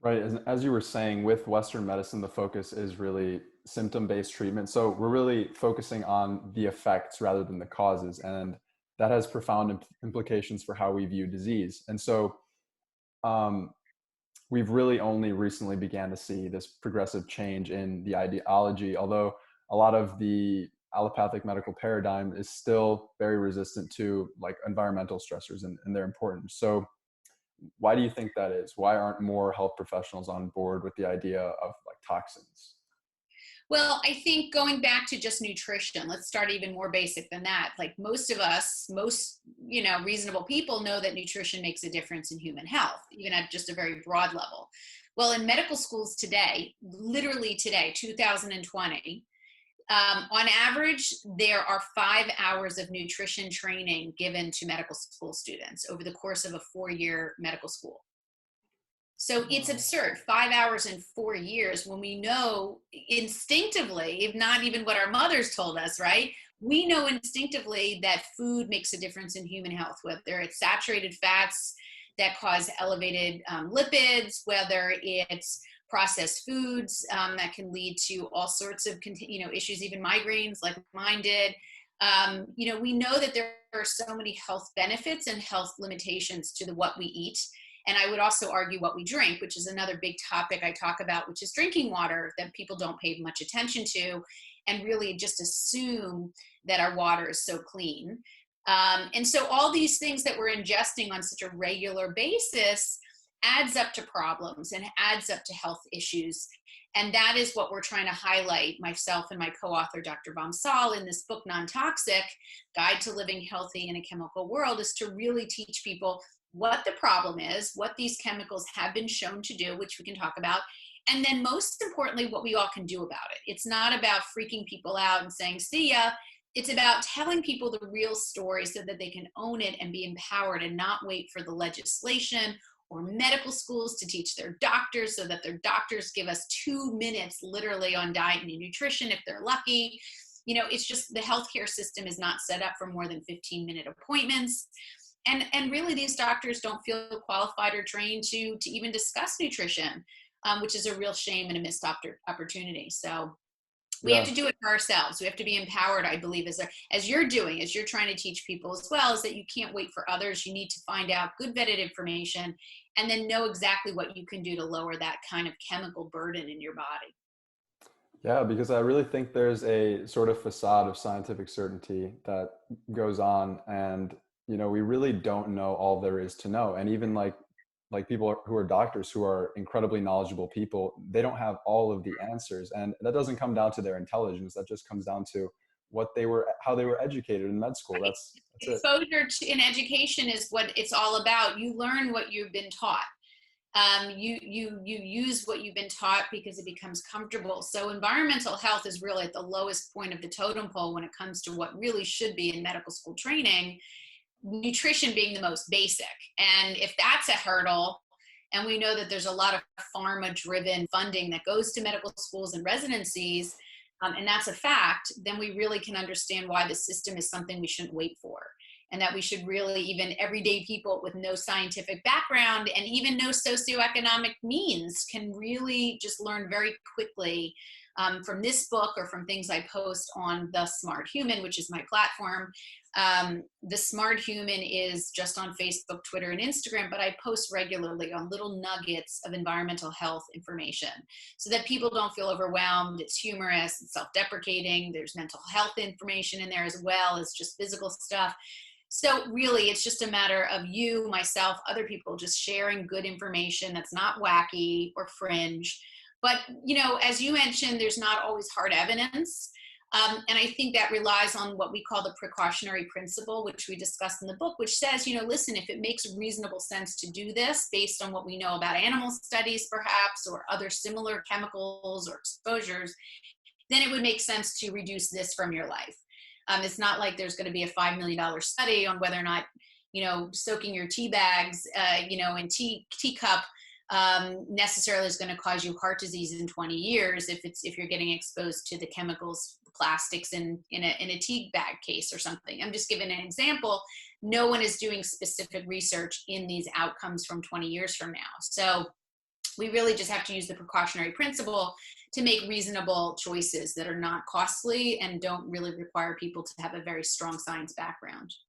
Right. As you were saying, with Western medicine, the focus is really symptom-based treatment. So we're really focusing on the effects rather than the causes. And that has profound implications for how we view disease. And so um, we've really only recently began to see this progressive change in the ideology, although a lot of the allopathic medical paradigm is still very resistant to like environmental stressors, and they're important. So why do you think that is? Why aren't more health professionals on board with the idea of like toxins? Well, I think going back to just nutrition, let's start even more basic than that. Like most of us, reasonable people know that nutrition makes a difference in human health, even at just a very broad level. Well, in medical schools today, literally today, 2020, on average, there are 5 hours of nutrition training given to medical school students over the course of a 4-year medical school. So it's Wow. absurd. 5 hours in 4 years when we know instinctively, if not even what our mothers told us, right? We know instinctively that food makes a difference in human health, whether it's saturated fats that cause elevated lipids, whether it's processed foods that can lead to all sorts of issues, even migraines like mine did. We know that there are so many health benefits and health limitations to what we eat. And I would also argue what we drink, which is another big topic I talk about, which is drinking water that people don't pay much attention to and really just assume that our water is so clean. And so all these things that we're ingesting on such a regular basis adds up to problems and adds up to health issues. And that is what we're trying to highlight, myself and my co-author, Dr. Bamsal, in this book, Non-Toxic, Guide to Living Healthy in a Chemical World, is to really teach people what the problem is, what these chemicals have been shown to do, which we can talk about, and then most importantly, what we all can do about it. It's not about freaking people out and saying, see ya. It's about telling people the real story so that they can own it and be empowered and not wait for the legislation or medical schools to teach their doctors so that their doctors give us 2 minutes literally on diet and nutrition if they're lucky. It's just the healthcare system is not set up for more than 15-minute appointments. And really these doctors don't feel qualified or trained to even discuss nutrition, which is a real shame and a missed opportunity. So we have Yeah. to do it for ourselves. We have to be empowered, I believe, as you're doing, as you're trying to teach people as well, is that you can't wait for others. You need to find out good vetted information and then know exactly what you can do to lower that kind of chemical burden in your body. Yeah, because I really think there's a sort of facade of scientific certainty that goes on, and we really don't know all there is to know. And even like people who are doctors who are incredibly knowledgeable people, they don't have all of the answers, and that doesn't come down to their intelligence. That just comes down to how they were educated in med school. That's it. Exposure in education is what it's all about. You learn what you've been taught. You use what you've been taught because it becomes comfortable. So environmental health is really at the lowest point of the totem pole when it comes to what really should be in medical school training, nutrition being the most basic. And if that's a hurdle, and we know that there's a lot of pharma driven funding that goes to medical schools and residencies, and that's a fact, then we really can understand why the system is something we shouldn't wait for. And that we should really, even everyday people with no scientific background and even no socioeconomic means, can really just learn very quickly from this book or from things I post on The Smart Human, which is my platform. The Smart Human is just on Facebook, Twitter, and Instagram, but I post regularly on little nuggets of environmental health information so that people don't feel overwhelmed. It's humorous, it's self-deprecating. There's mental health information in there as well as just physical stuff. So really, it's just a matter of you, myself, other people just sharing good information that's not wacky or fringe. But, as you mentioned, there's not always hard evidence. And I think that relies on what we call the precautionary principle, which we discuss in the book, which says, listen, if it makes reasonable sense to do this based on what we know about animal studies, perhaps, or other similar chemicals or exposures, then it would make sense to reduce this from your life. It's not like there's going to be a $5 million study on whether or not, soaking your tea bags, in teacup necessarily is going to cause you heart disease in 20 years if you're getting exposed to the chemicals, plastics in a tea bag case or something. I'm just giving an example. No one is doing specific research in these outcomes from 20 years from now. So We really just have to use the precautionary principle to make reasonable choices that are not costly and don't really require people to have a very strong science background.